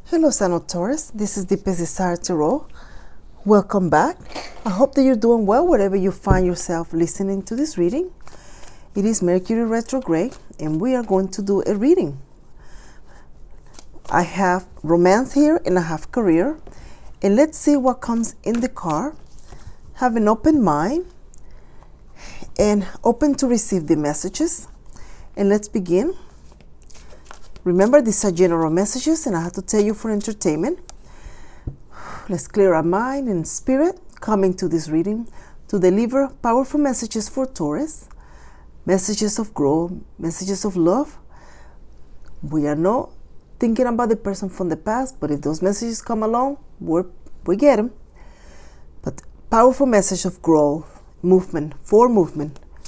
Hello, Son of Taurus. This is Deepest Desire Tarot. Welcome back. I hope that you're doing well wherever you find yourself listening to this reading. It is Mercury retrograde, and we are going to do a reading. I have romance here, and I have career. And let's see what comes in the card. Have an open mind and open to receive the messages. And let's begin. Remember, these are general messages, and I have to tell you for entertainment. Let's clear our mind and spirit coming to this reading to deliver powerful messages for Taurus, messages of growth, messages of love. We are not thinking about the person from the past, but if those messages come along, we get them. But powerful message of growth, movement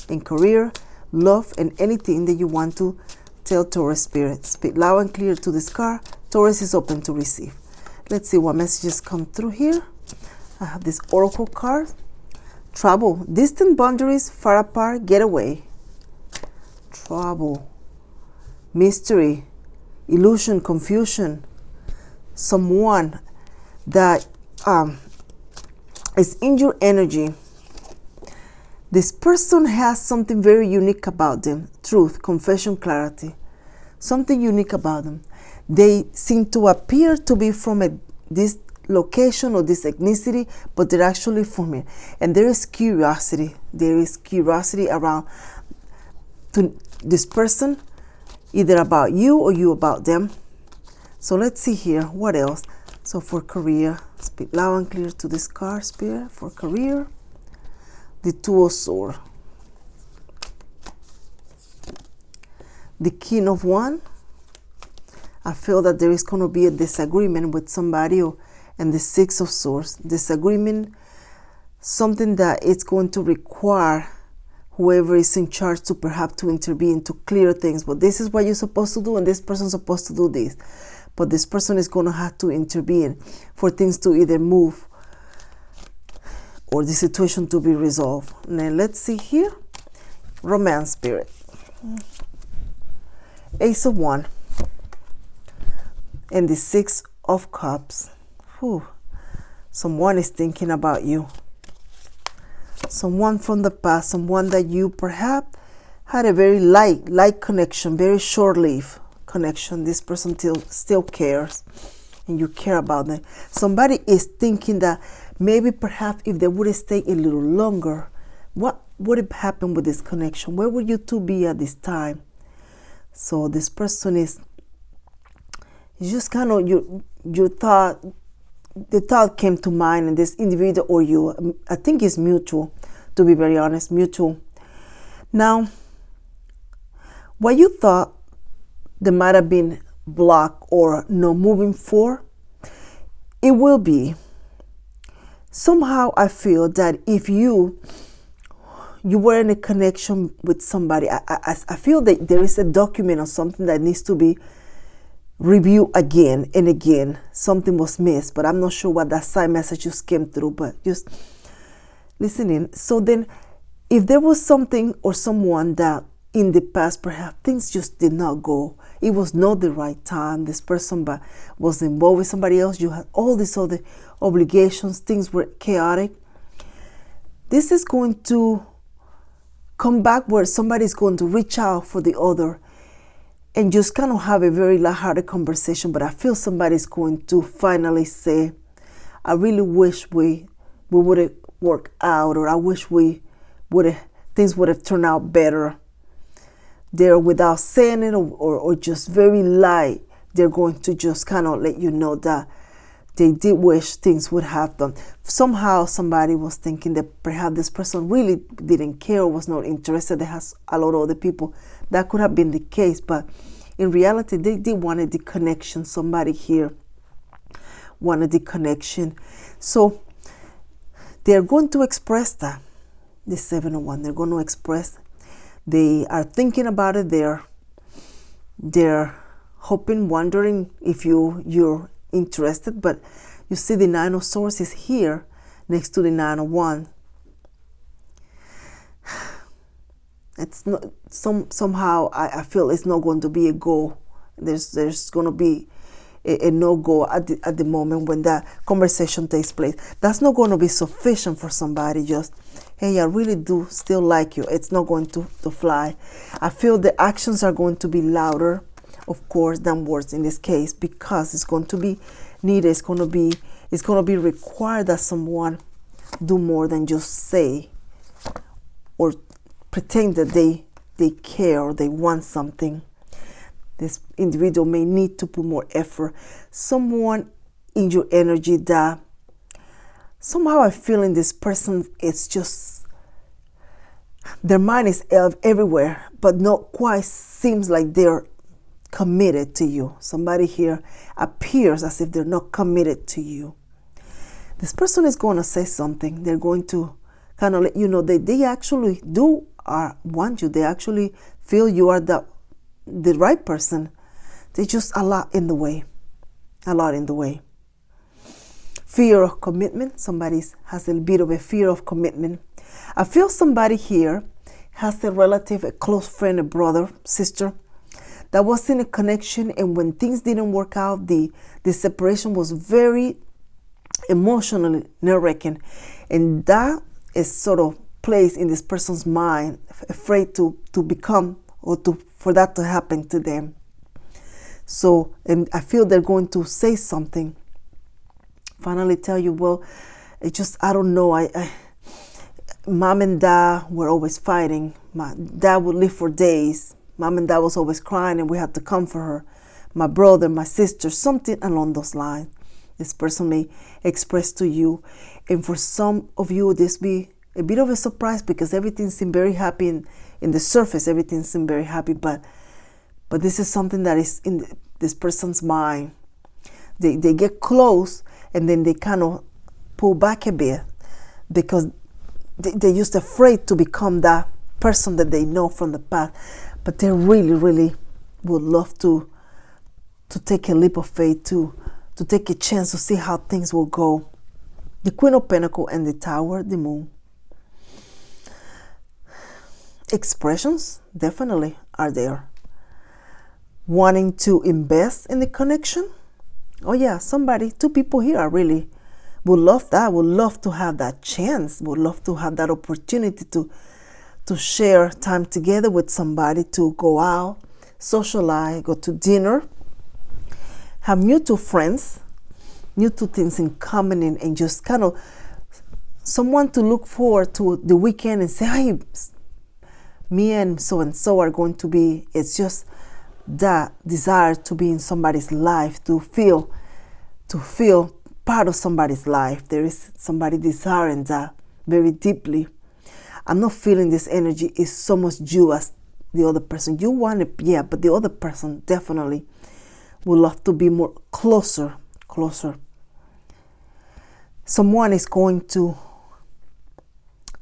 in career, love, and anything that you want to tell Taurus spirit. Speak loud and clear to this card. Taurus is open to receive. Let's see what messages come through here. I have this oracle card. Trouble, distant boundaries, far apart, get away. Trouble, mystery, illusion, confusion. Someone that is in your energy. This person has something very unique about them. Truth, confession, clarity. Something unique about them. They seem to appear to be from this location or this ethnicity, but they're actually from here. And there is curiosity. There is curiosity around to this person, either about you or you about them. So let's see here. What else? So for career, speak loud and clear to this card, spirit, for career. The Two of Swords. The King of Wands. I feel that there is going to be a disagreement with somebody, and the Six of Swords. Disagreement, something that it's going to require whoever is in charge to perhaps to intervene, to clear things. But this is what you're supposed to do, and this person's supposed to do this. But this person is going to have to intervene for things to either move or the situation to be resolved. Now let's see here. Romance spirit. Ace of Wands. And the Six of Cups. Whew. Someone is thinking about you. Someone from the past. Someone that you perhaps had a very light connection. Very short-lived connection. This person still cares. And you care about them. Somebody is thinking that maybe perhaps if they would have stayed a little longer, what would have happened with this connection? Where would you two be at this time? So this person is just kind of your thought, the thought came to mind, and this individual or you, I think it's mutual, to be very honest, mutual. Now, what you thought there might have been block or no moving forward, it will be. Somehow I feel that if you were in a connection with somebody, I feel that there is a document or something that needs to be reviewed again and again. Something was missed, but I'm not sure what that side message just came through, but just listening. So then if there was something or someone that in the past perhaps things just did not go, it was not the right time, this person was involved with somebody else, you had all these other obligations, things were chaotic. This is going to come back where somebody's going to reach out for the other and just kind of have a very lighthearted conversation. But I feel somebody's going to finally say, I really wish we would have worked out, or I wish things would have turned out better. They're, without saying it or just very light, they're going to just kind of let you know that they did wish things would have done. Somehow somebody was thinking that perhaps this person really didn't care or was not interested. They has a lot of other people. That could have been the case, but in reality, they did wanted the connection. Somebody here wanted the connection. So they're going to express that. The Seven of Wands, they're going to express. They are thinking about it. They're hoping, wondering if you're interested. But you see the Nine of Swords is here next to the Nine of Wands. It's not somehow I feel it's not going to be a go. There's going to be a no-go at the moment when that conversation takes place. That's not going to be sufficient for somebody. Just, hey, I really do still like you. It's not going to fly. I feel the actions are going to be louder, of course, than words in this case, because it's going to be needed. It's going to be required that someone do more than just say or pretend that they care or they want something. This individual may need to put more effort. Someone in your energy that somehow I feel in this person, it's just their mind is everywhere, but not quite seems like they're committed to you. Somebody here appears as if they're not committed to you. This person is going to say something. They're going to kind of let you know that they actually do want you. They actually feel you are the right person. They just a lot in the way. Fear of commitment. Somebody has a bit of a fear of commitment. I feel somebody here has a relative, a close friend, a brother, sister that was in a connection, and when things didn't work out, the separation was very emotionally nerve-wracking, and that is sort of placed in this person's mind, afraid to become or for that to happen to them. So, and I feel they're going to say something, finally tell you, well, I don't know, I mom and dad were always fighting. My dad would live for days. Mom and dad was always crying and we had to comfort her. My brother, my sister, something along those lines. This person may express to you. And for some of you, this be a bit of a surprise because everything seemed very happy in the surface. Everything seemed very happy, but this is something that is in this person's mind. They get close and then they kind of pull back a bit because they're just afraid to become that person that they know from the past. But they really, really would love to take a leap of faith, to take a chance to see how things will go. The Queen of Pentacles and the Tower, the Moon. Expressions definitely are there. Wanting to invest in the connection. Oh yeah, two people here are really would love that, would love to have that chance, would love to have that opportunity to share time together with somebody, to go out, socialize, go to dinner, have mutual friends, mutual things in common, and just kind of someone to look forward to the weekend and say, hey, me and so are going to be, it's just that desire to be in somebody's life, to feel part of somebody's life. There is somebody desiring that very deeply. I'm not feeling this energy is so much you as the other person. You want it, yeah, but the other person definitely would love to be more closer. Someone is going to,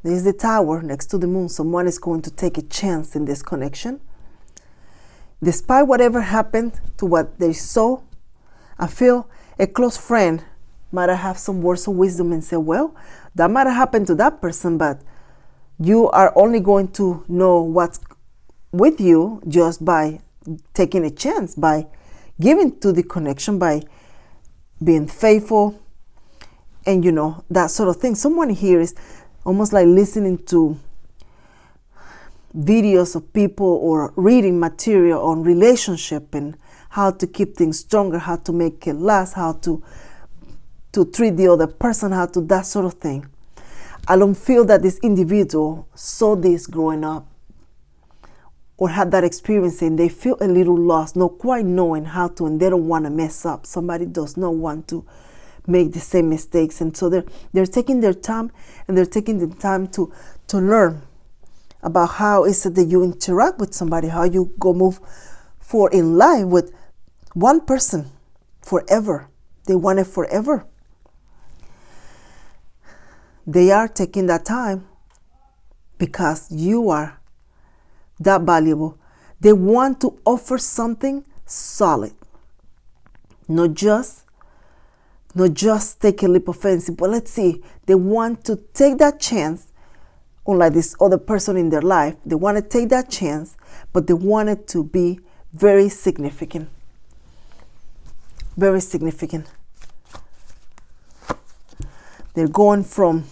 there's the Tower next to the Moon. Someone is going to take a chance in this connection. Despite whatever happened to what they saw, I feel a close friend might have some words of wisdom and say, well, that might have happened to that person, but you are only going to know what's with you just by taking a chance, by giving to the connection, by being faithful, and that sort of thing. Someone here is almost like listening to videos of people or reading material on relationship and how to keep things stronger, how to make it last, how to treat the other person, how to that sort of thing. I don't feel that this individual saw this growing up or had that experience and they feel a little lost, not quite knowing how to, and they don't want to mess up. Somebody does not want to make the same mistakes, and so they're taking their time, and they're taking the time to learn about how is it that you interact with somebody, how you go move forward in life with one person forever. They want it forever. They are taking that time because you are that valuable. They want to offer something solid, not just take a leap of faith. But let's see, they want to take that chance, unlike this other person in their life. They want to take that chance, but they want it to be very significant. very significant. They're going from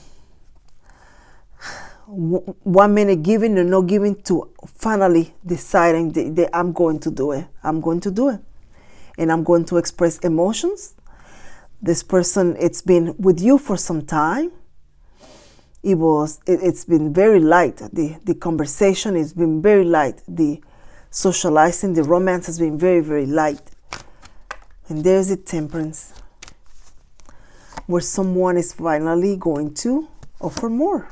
1 minute giving or no giving to finally deciding that I'm going to do it. I'm going to do it. And I'm going to express emotions. This person, it's been with you for some time. It's been very light. The conversation has been very light. The socializing, the romance has been very, very light. And there's the Temperance, where someone is finally going to offer more.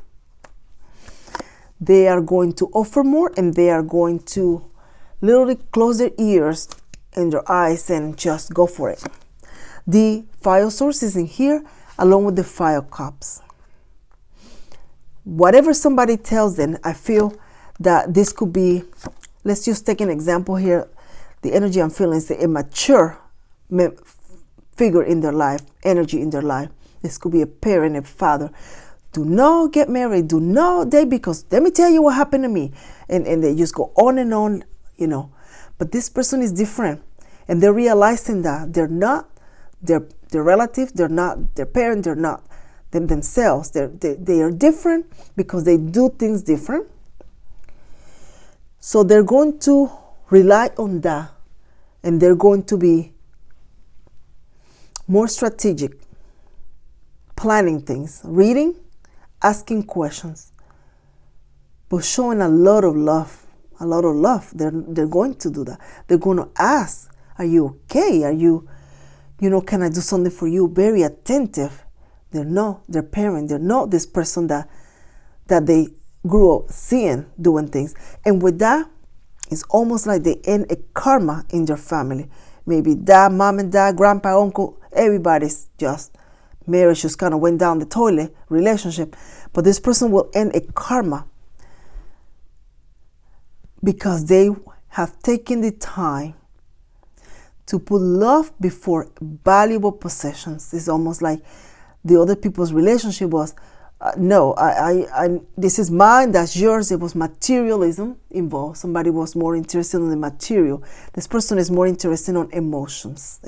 They are going to offer more, and they are going to literally close their ears and their eyes and just go for it. The fire source is in here along with the fire cups. Whatever somebody tells them, I feel that this could be, let's just take an example here. The energy I'm feeling is a mature figure in their life, energy in their life. This could be a parent, a father. Do not get married. Do not date, because let me tell you what happened to me. And they just go on and on, you know. But this person is different. And they're realizing that they're not their relative, they're not their parent, they're not them themselves. They are different because they do things different. So they're going to rely on that. And they're going to be more strategic, planning things, reading, asking questions, but showing a lot of love, a lot of love. They're going to do that. They're going to ask, are you okay? Are you, can I do something for you? Very attentive. They're not their parent. They're not this person that they grew up seeing doing things. And with that, it's almost like they end a karma in their family. Maybe dad, mom and dad, grandpa, uncle, everybody's just marriage just kind of went down the toilet, relationship. But this person will end a karma because they have taken the time to put love before valuable possessions. It's almost like the other people's relationship was, no, I this is mine, that's yours. It was materialism involved. Somebody was more interested in the material. This person is more interested on emotions,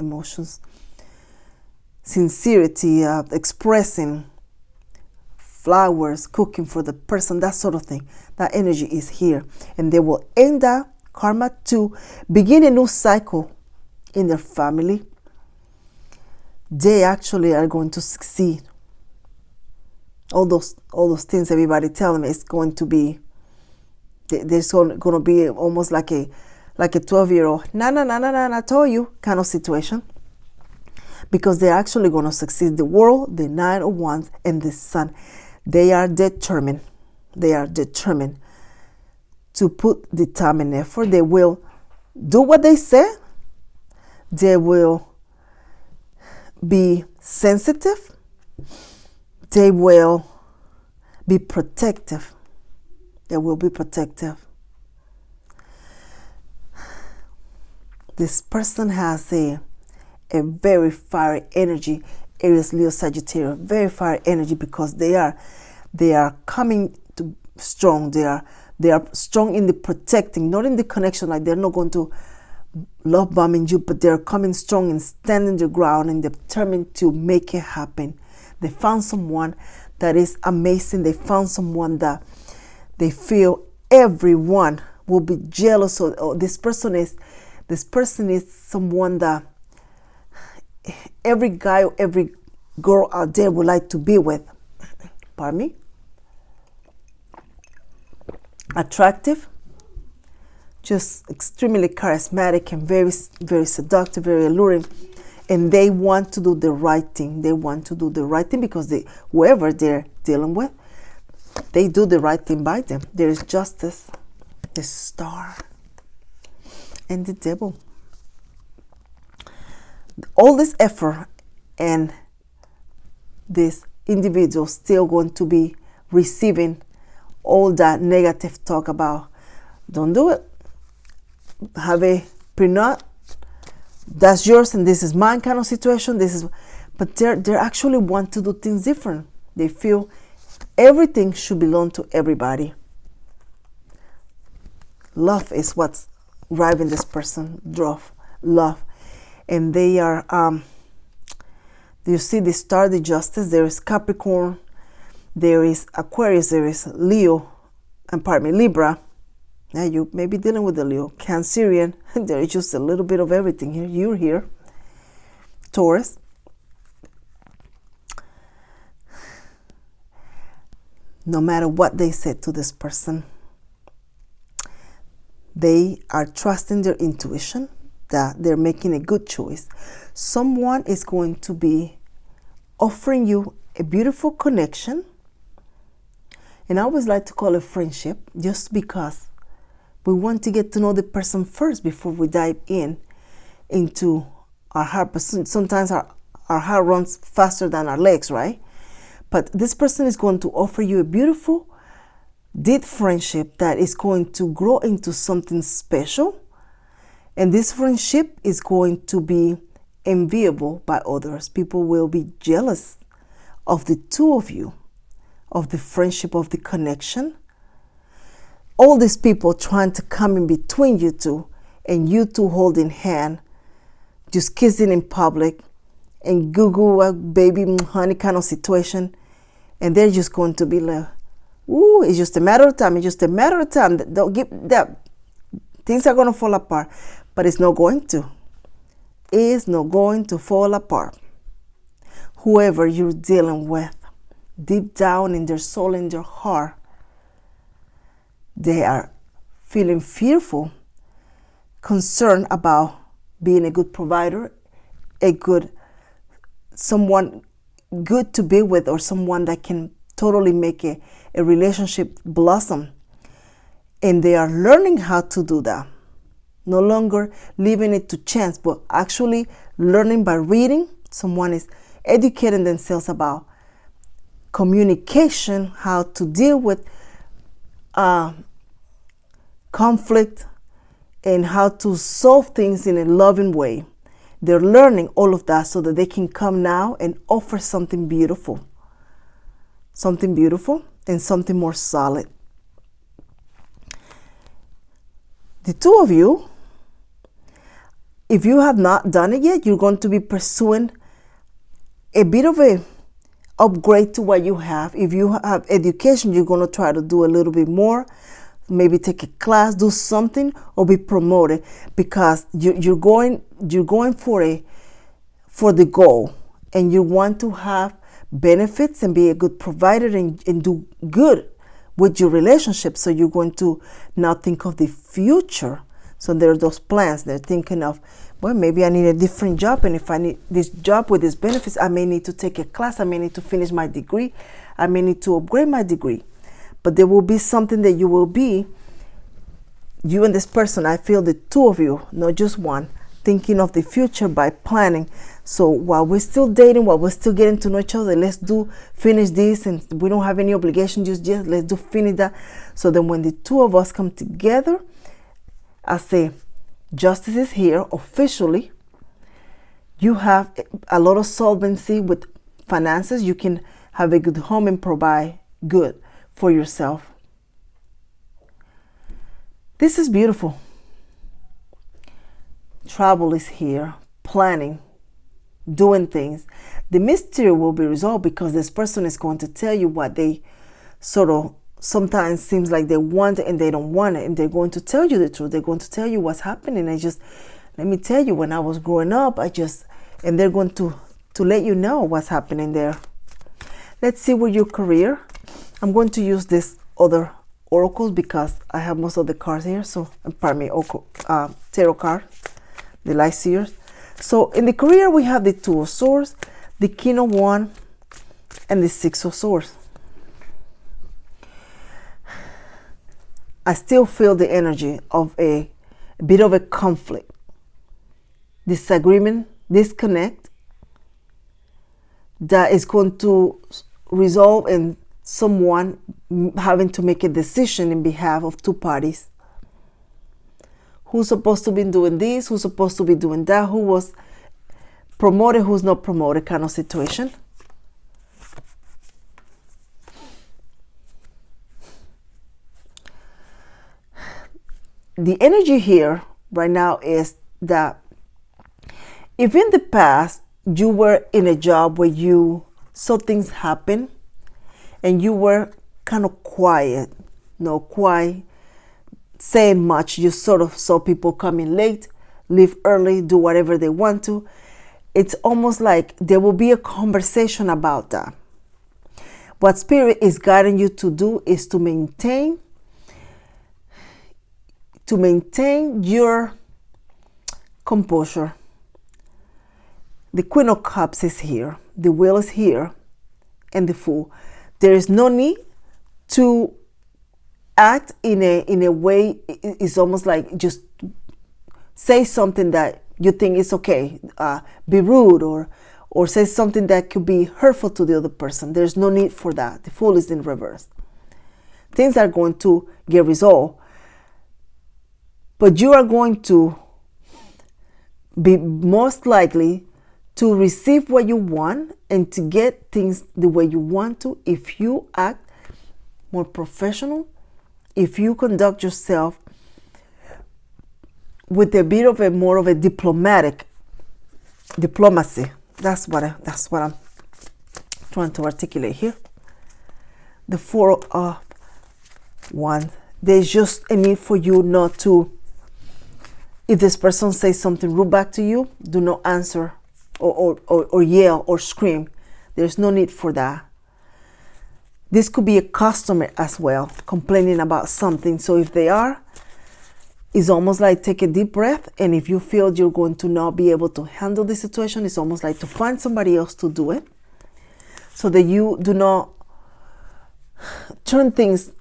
sincerity, expressing, flowers, cooking for the person, that sort of thing. That energy is here. And they will end that karma to begin a new cycle in their family. They actually are going to succeed. All those things everybody telling me, it's going to be, there's going to be almost like a 12-year-old, I told you kind of situation. Because they're actually going to succeed. The World, the Nine of Wands, and the Sun. They are determined. They are determined to put the time and effort. They will do what they say. They will be sensitive. They will be protective. They will be protective. This person has a very fiery energy. Aries, Leo, Sagittarius, very fiery energy, because they are coming to strong. They are strong in the protecting, not in the connection. Like they're not going to love bombing you, but they're coming strong and standing their ground and determined to make it happen. They found someone that is amazing. They found someone that they feel everyone will be jealous of. Oh, this person is someone that every guy or every girl out there would like to be with. Pardon me. Attractive, just extremely charismatic and very, very seductive, very alluring. And they want to do the right thing. They want to do the right thing because whoever they're dealing with, they do the right thing by them. There is justice, the Star, and the Devil. All this effort, and this individual still going to be receiving all that negative talk about, don't do it, have a prenup, that's yours and this is mine kind of situation. But they actually want to do things different. They feel everything should belong to everybody. Love is what's driving this person. Love. and they are, you see the star, the justice, there is Capricorn, there is Aquarius, there is Leo, and pardon me, Libra. Now you may be dealing with the Leo, Cancerian, and there is just a little bit of everything here. You're here. Taurus. No matter what they said to this person, they are trusting their intuition that they're making a good choice. Someone is going to be offering you a beautiful connection. And I always like to call it friendship, just because we want to get to know the person first before we dive into our heart. But sometimes our heart runs faster than our legs, right? But this person is going to offer you a beautiful, deep friendship that is going to grow into something special. And this friendship is going to be enviable by others. People will be jealous of the two of you, of the friendship, of the connection. All these people trying to come in between you two, and you two holding hand, just kissing in public, and Google baby honey kind of situation. And they're just going to be like, ooh, it's just a matter of time. It's just a matter of time. Don't give that. Things are going to fall apart, but it's not going to. It's not going to fall apart. Whoever you're dealing with, deep down in their soul, in their heart, they are feeling fearful, concerned about being a good provider, someone good to be with, or someone that can totally make a relationship blossom. And they are learning how to do that. No longer leaving it to chance, but actually learning by reading. Someone is educating themselves about communication, how to deal with conflict, and how to solve things in a loving way. They're learning all of that so that they can come now and offer something beautiful and something more solid. The two of you, if you have not done it yet, you're going to be pursuing a bit of a upgrade to what you have. If you have education, you're going to try to do a little bit more. Maybe take a class, do something, or be promoted, because you're going for the goal, and you want to have benefits and be a good provider and do good with your relationship. So you're going to now think of the future. So there are those plans. They're thinking of, well, maybe I need a different job, and if I need this job with these benefits, I may need to take a class, I may need to finish my degree, I may need to upgrade my degree. But there will be something that you will be, you and this person, I feel the two of you, not just one, thinking of the future by planning. So while we're still dating, while we're still getting to know each other, let's finish this, and we don't have any obligation just yet, let's finish that. So then when the two of us come together, I say, justice is here officially. You have a lot of solvency with finances. You can have a good home and provide good for yourself. This is beautiful. Travel is here, planning, doing things. The mystery will be resolved because this person is going to tell you what they sort of sometimes seems like they want it and they don't want it, and they're going to tell you the truth. They're going to tell you what's happening. Let me tell you, when I was growing up, and they're going to let you know what's happening there. Let's see with your career. I'm going to use this other oracles because I have most of the cards here. So, pardon me, tarot card, the light seers. So in the career, we have the Two of Swords, the King of Wands, and the Six of Swords. I still feel the energy of a bit of a conflict, disagreement, disconnect that is going to resolve in someone having to make a decision in behalf of two parties. Who's supposed to be doing this? Who's supposed to be doing that? Who was promoted? Who's not promoted? Kind of situation. The energy here right now is that If in the past you were in a job where you saw things happen and you were kind of quiet, no quite saying much, you sort of saw people come in late, leave early, do whatever they want to, it's almost like there will be a conversation about that. What Spirit is guiding you to do is to maintain your composure. The Queen of Cups is here, the Wheel is here, and the Fool. There is no need to act in a way. It's almost like just say something that you think is okay, be rude or say something that could be hurtful to the other person. There's no need for that. The Fool is in reverse. Things are going to get resolved, but you are going to be most likely to receive what you want and to get things the way you want to if you act more professional, if you conduct yourself with a bit of a more of a diplomacy. That's what I'm trying to articulate here. The Four of Wands. There's just a need for you not to, if this person says something rude back to you, do not answer or yell or scream. There's no need for that. This could be a customer as well, complaining about something. So if they are, it's almost like take a deep breath, and if you feel you're going to not be able to handle the situation, it's almost like to find somebody else to do it, so that you do not turn things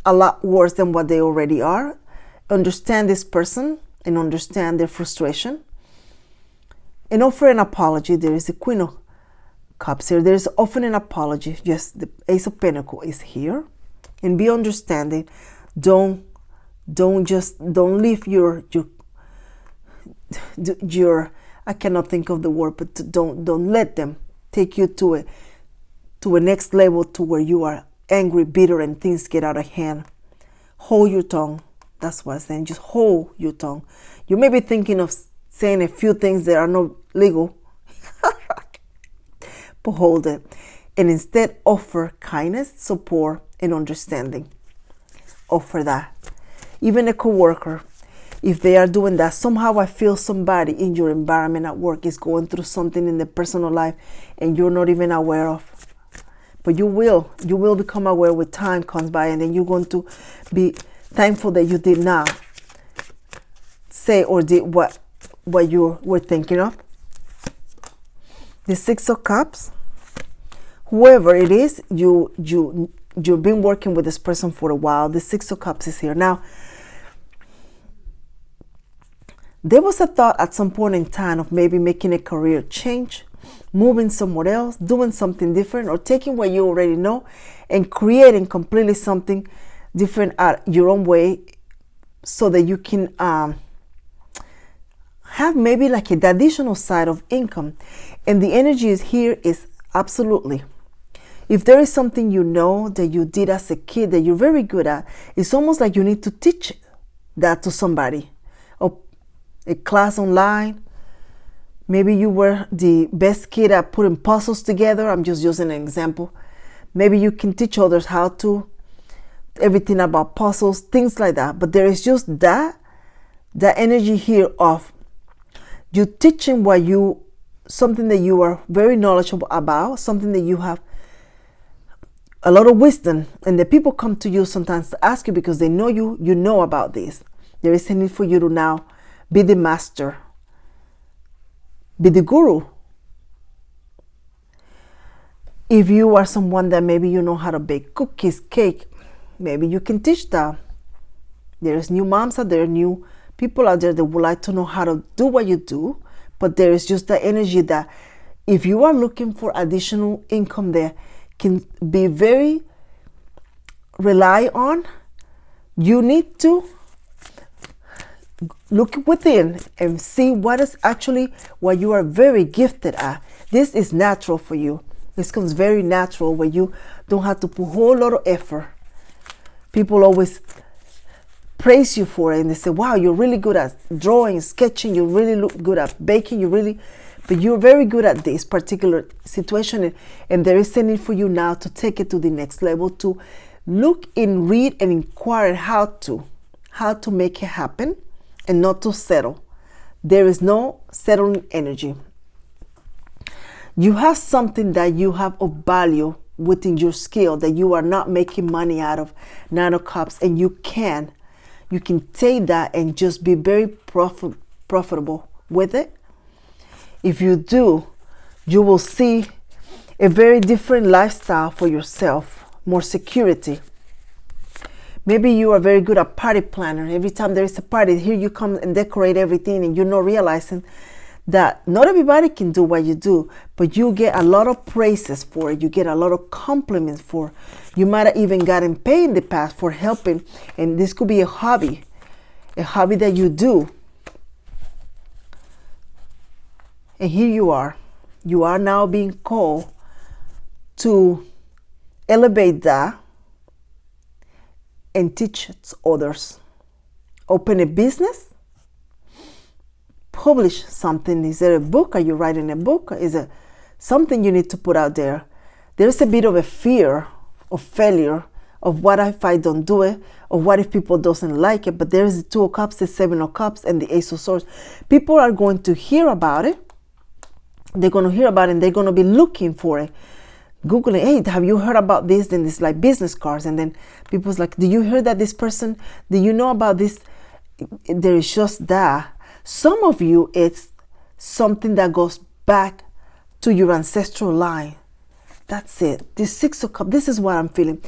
a lot worse than what they already are. Understand this person and understand their frustration, and offer an apology. There is the Queen of Cups here. There is often an apology. Yes, the Ace of Pentacles is here, and be understanding. Don't leave your I cannot think of the word, but don't let them take you to a next level, to where you are angry, bitter, and things get out of hand. Hold your tongue. That's what I'm saying. Just hold your tongue. You may be thinking of saying a few things that are not legal, but hold it, and instead offer kindness, support, and understanding. Offer that. Even a coworker, if they are doing that, somehow I feel somebody in your environment at work is going through something in their personal life and you're not even aware of. But you will become aware when time comes by, and then you're going to be thankful that you did not say or did what you were thinking of. The Six of Cups. Whoever it is, you've been working with this person for a while. The Six of Cups is here. Now, there was a thought at some point in time of maybe making a career change, moving somewhere else, doing something different, or taking what you already know and creating completely something different at your own way, so that you can have maybe like an additional side of income. And the energy is here is absolutely. If there is something you know that you did as a kid that you're very good at, it's almost like you need to teach that to somebody. Or a class online. Maybe you were the best kid at putting puzzles together. I'm just using an example. Maybe you can teach others how to, everything about puzzles, things like that. But there is just that energy here of you teaching something that you are very knowledgeable about, something that you have a lot of wisdom, and the people come to you sometimes to ask you because they know you know about this. There is a need for you to now be the master, be the guru. If you are someone that maybe you know how to bake cookies, cake, maybe you can teach that. There's new moms out there, new people out there that would like to know how to do what you do, but there is just the energy that if you are looking for additional income there, can be very rely on, you need to look within and see what is actually what you are very gifted at. This is natural for you. This comes very natural where you don't have to put a whole lot of effort. People always praise you for it, and they say, wow, you're really good at drawing, sketching, you really look good at baking, but you're very good at this particular situation, and there is a need for you now to take it to the next level, to look and read and inquire how to make it happen, and not to settle. There is no settling energy. You have something that you have of value within your skill that you are not making money out of, Nine of Cups, and you can take that and just be very profitable with it. If you do, you will see a very different lifestyle for yourself, more security. Maybe you are very good at party planner. Every time there is a party, here you come and decorate everything, and you're not realizing that not everybody can do what you do, but you get a lot of praises for it. You get a lot of compliments for it. You might have even gotten paid in the past for helping, and this could be a hobby that you do. And here you are now being called to elevate that and teach others. Open a business, publish something. Is there a book? Are you writing a book? Is it something you need to put out there? There's a bit of a fear of failure, of what if I don't do it, or what if people doesn't like it. But there's the Two of Cups, the Seven of Cups, and the Ace of Swords. People are going to hear about it. They're going to hear about it, and they're going to be looking for it. Googling, hey, have you heard about this? Then it's like business cards. And then people's like, do you hear that this person, do you know about this? There is just that. Some of you, it's something that goes back to your ancestral line. That's it. This Six of Cups, this is what I'm feeling.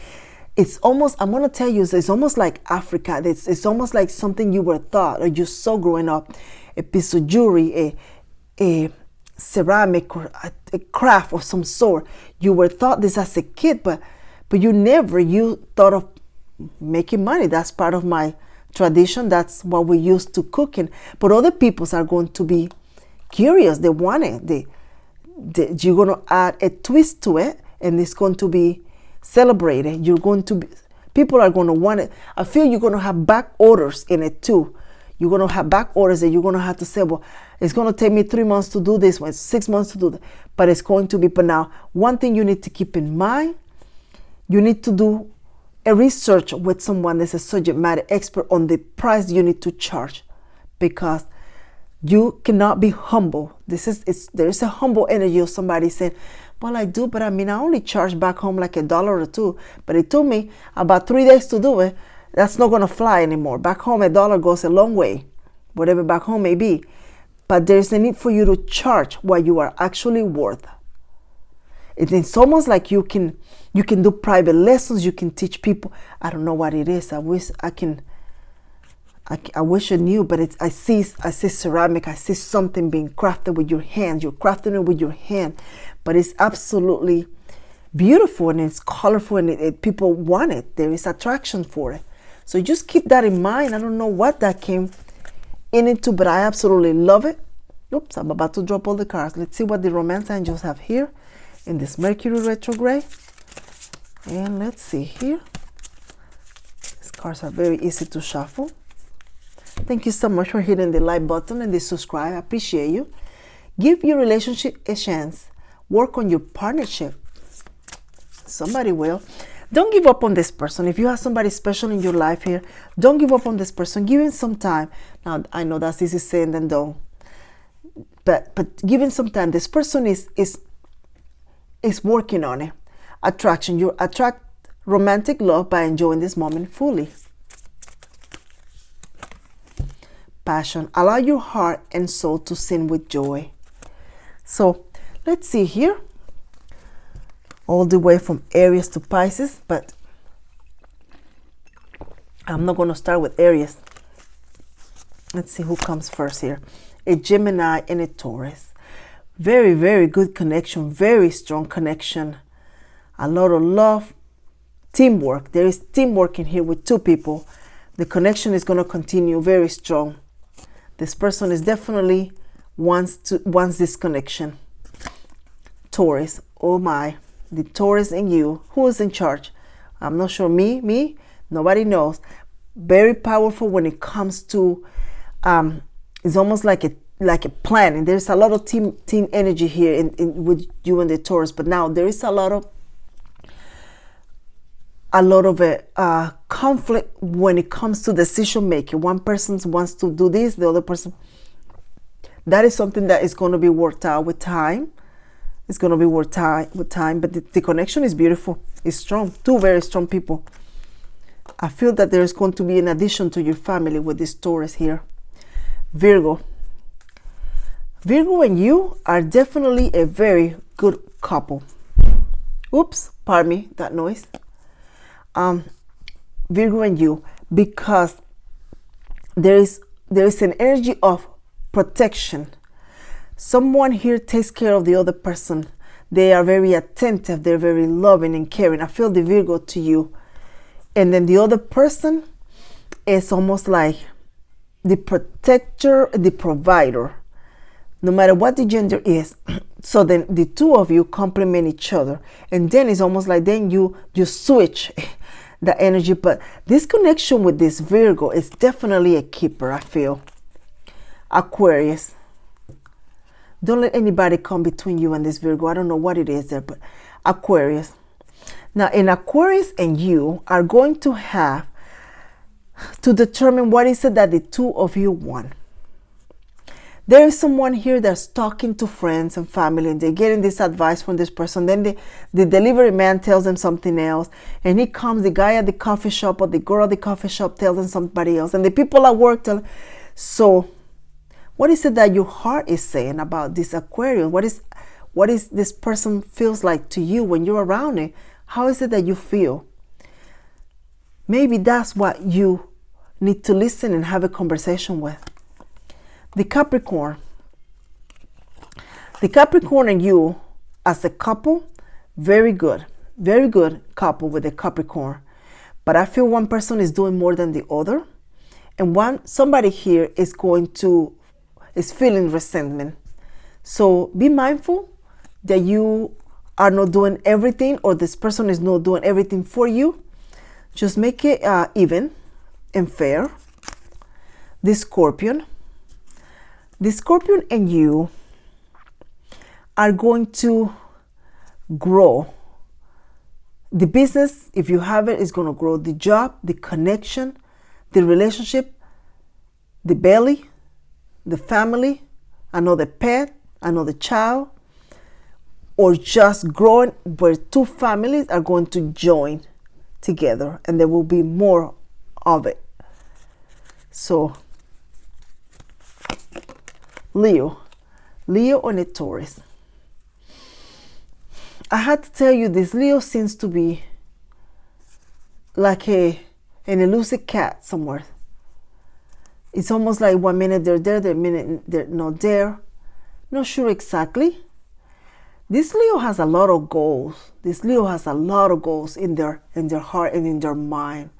It's almost, I'm going to tell you, it's almost like Africa. It's almost like something you were taught or you saw growing up. A piece of jewelry, a ceramic, or a craft of some sort. You were taught this as a kid, but you thought of making money. That's part of my tradition. That's what we used to cooking. But other peoples are going to be curious. They want it. You're going to add a twist to it, and it's going to be celebrated. People are going to want it. I feel you're going to have back orders in it too. You're going to have back orders that you're going to have to say, well, it's going to take me 3 months to do this one, 6 months to do that. But it's going to be, but now, one thing you need to keep in mind, you need to do a research with someone that's a subject matter expert on the price you need to charge, because you cannot be humble. There is a humble energy of somebody saying, well, I do, but I only charge back home like $1 or $2, but it took me about 3 days to do it. That's not going to fly anymore. Back home, $1 goes a long way, whatever back home may be. But there's a need for you to charge what you are actually worth. It's almost like you can do private lessons. You can teach people. I don't know what it is. I wish I knew, but I see ceramic. I see something being crafted with your hands. You're crafting it with your hand, but it's absolutely beautiful, and it's colorful, and people want it. There is attraction for it. So just keep that in mind. I don't know what that came into, but I absolutely love it. Oops, I'm about to drop all the cards. Let's see what the romance angels have here in this Mercury retrograde. And let's see here. These cards are very easy to shuffle. Thank you so much for hitting the like button and the subscribe. I appreciate you. Give your relationship a chance. Work on your partnership. Somebody will. Don't give up on this person. If you have somebody special in your life here, don't give up on this person. Give him some time. Now, I know that's easy saying than done. But give him some time. This person is working on it. Attraction. You attract romantic love by enjoying this moment fully. Passion. Allow your heart and soul to sing with joy. So let's see here. All the way from Aries to Pisces, but I'm not going to start with Aries. Let's see who comes first here. A Gemini and a Taurus. Very, very good connection. Very strong connection. A lot of love. Teamwork. There is teamwork in here with two people. The connection is going to continue very strong. This person is definitely wants this connection. Taurus. Oh my. The Taurus in you. Who is in charge? I'm not sure. Me? Nobody knows. very powerful when it comes to, it's almost like a plan. And there's a lot of team energy here with you and the Taurus. But now there is a lot of conflict when it comes to decision making. One person wants to do this, the other person. That is something that is going to be worked out with time. It's going to be worked out with time. But the connection is beautiful. It's strong. Two very strong people. I feel that there is going to be an addition to your family with this Taurus here. Virgo. Virgo and you are definitely a very good couple. Oops, pardon me, that noise. Virgo and you, because there is an energy of protection. Someone here takes care of the other person. They are very attentive. They're very loving and caring. I feel the Virgo to you. And then the other person is almost like the protector, the provider, no matter what the gender is. So then the two of you complement each other. And then it's almost like then you switch the energy. But this connection with this Virgo is definitely a keeper, I feel. Aquarius. Don't let anybody come between you and this Virgo. I don't know what it is there, but Aquarius. Now, in Aquarius and you are going to have to determine what is it that the two of you want. There is someone here that's talking to friends and family, and they're getting this advice from this person. Then the delivery man tells them something else, and he comes, the guy at the coffee shop or the girl at the coffee shop tells them somebody else, and the people at work tell. So what is it that your heart is saying about this Aquarius? What is this person feels like to you when you're around it? How is it that you feel? Maybe that's what you need to listen and have a conversation with. The Capricorn. The Capricorn and you as a couple, very good couple with the Capricorn. But I feel one person is doing more than the other. And somebody here is feeling resentment. So be mindful that you are not doing everything, or this person is not doing everything for you. Just make it even and fair. The Scorpion and you are going to grow. The business, if you have it, is going to grow. The job, the connection, the relationship, the belly, the family, another pet, another child, or just growing where two families are going to join together, and there will be more of it. So Leo on a Taurus. I had to tell you, this Leo seems to be like an elusive cat somewhere. It's almost like 1 minute they're there, the minute they're not there. Not sure exactly. This Leo has a lot of goals. This Leo has a lot of goals in their heart and in their mind.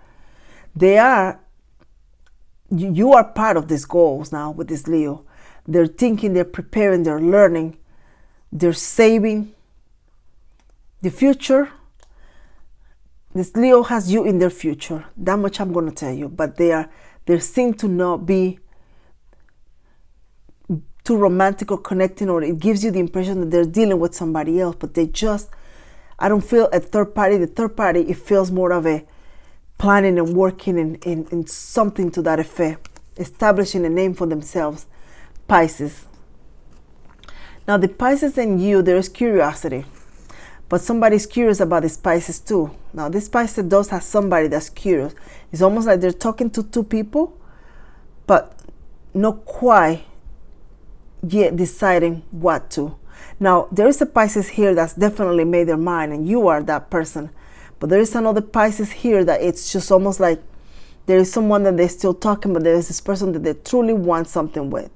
You are part of these goals now with this Leo. They're thinking, they're preparing, they're learning, they're saving the future. This Leo has you in their future. That much I'm going to tell you. But they seem to not be too romantic or connecting, or it gives you the impression that they're dealing with somebody else, but I don't feel a third party. The third party, it feels more of a planning and working in something to that effect, establishing a name for themselves. Pisces. Now the Pisces and you, there is curiosity, but somebody's curious about this Pisces too. Now this Pisces does have somebody that's curious. It's almost like they're talking to two people, but not quite yet deciding what to. Now there is a Pisces here that's definitely made their mind, and you are that person. But there is another Pisces here that it's just almost like there is someone that they're still talking, but there is this person that they truly want something with.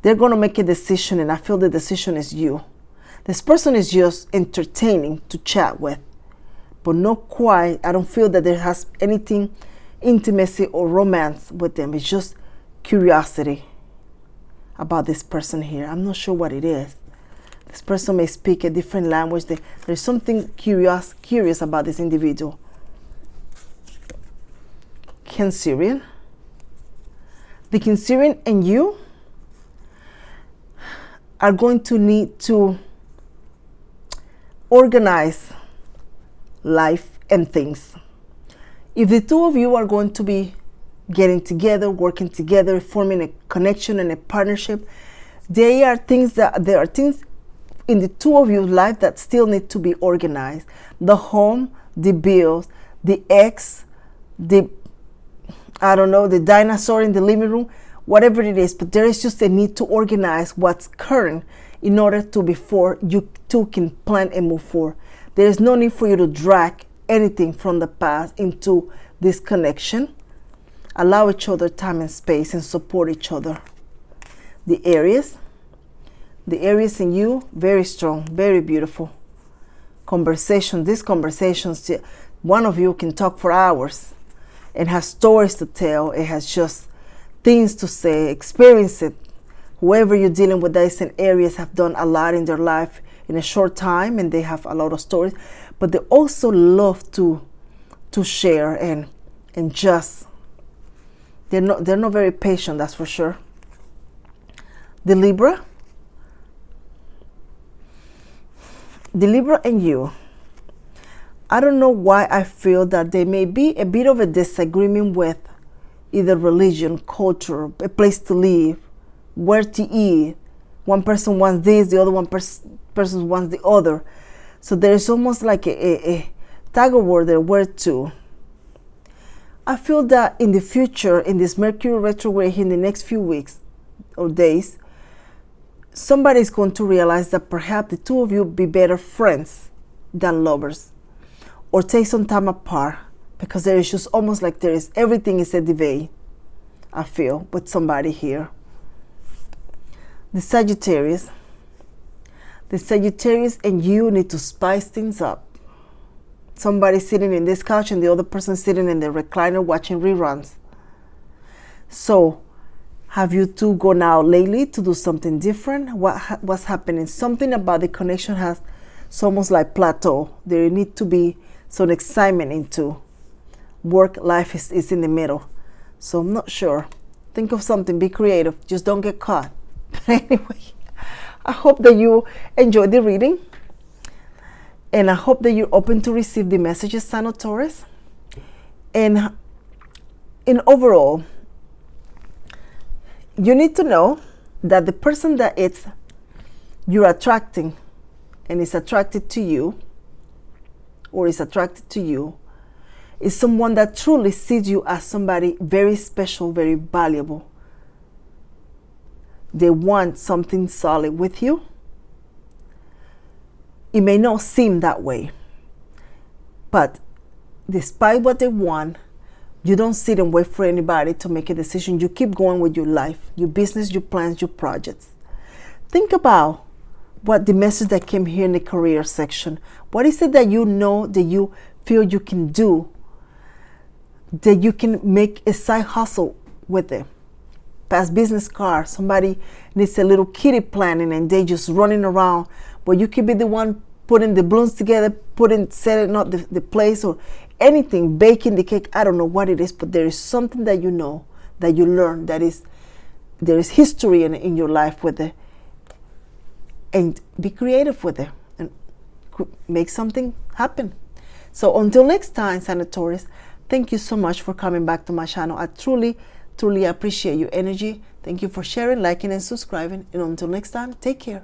They're going to make a decision, and I feel the decision is you. This person is just entertaining to chat with, but not quite. I don't feel that there has anything intimacy or romance with them. It's just curiosity about this person here. I'm not sure what it is. This person may speak a different language. There's something curious about this individual. Cancerian. The Cancerian and you are going to need to organize life and things. If the two of you are going to be getting together, working together, forming a connection and a partnership, there are things in the two of your life that still need to be organized. The home, the bills, the ex, the dinosaur in the living room, whatever it is, but there is just a need to organize what's current in order to, before you two can plan and move forward. There is no need for you to drag anything from the past into this connection. Allow each other time and space and support each other. The Aries in you, very strong, very beautiful. These conversations, one of you can talk for hours and has stories to tell. It has just things to say, experience it. Whoever you're dealing with that is an Aries have done a lot in their life in a short time, and they have a lot of stories, but they also love to share and just, they're not very patient, that's for sure. The Libra and you, I don't know why I feel that there may be a bit of a disagreement with either religion, culture, a place to live, where to eat. One person wants this, the other person wants the other. So there's almost like a tug of war there, where to. I feel that in the future, in this Mercury retrograde in the next few weeks or days, somebody's going to realize that perhaps the two of you be better friends than lovers, or take some time apart, because there is just almost like everything is a debate, I feel, with somebody here. The Sagittarius and you need to spice things up. Somebody sitting in this couch and the other person sitting in the recliner watching reruns. So have you two gone out lately to do something different? What's happening? Something about the connection it's almost like plateau. There need to be some excitement into work. Life is in the middle. So I'm not sure. Think of something, be creative, just don't get caught. But anyway, I hope that you enjoyed the reading, and I hope that you're open to receive the messages, Sign of Taurus. And in overall, you need to know that the person that you're attracting and is attracted to you, or is attracted to you, is someone that truly sees you as somebody very special, very valuable. They want something solid with you. It may not seem that way, but despite what they want, you don't sit and wait for anybody to make a decision. You keep going with your life, your business, your plans, your projects. Think about what the message that came here in the career section. What is it that you know, that you feel you can do, that you can make a side hustle with it? Past business card, somebody needs a little kitty planning and they just running around, but you could be the one putting the balloons together, setting up the place, or anything, baking the cake. I don't know what it is, but there is something that you know, that you learn, there is history in your life with it. And be creative with it and make something happen. So until next time, Sign of Taurus, thank you so much for coming back to my channel. I truly appreciate your energy. Thank you for sharing, liking, and subscribing. And until next time, take care.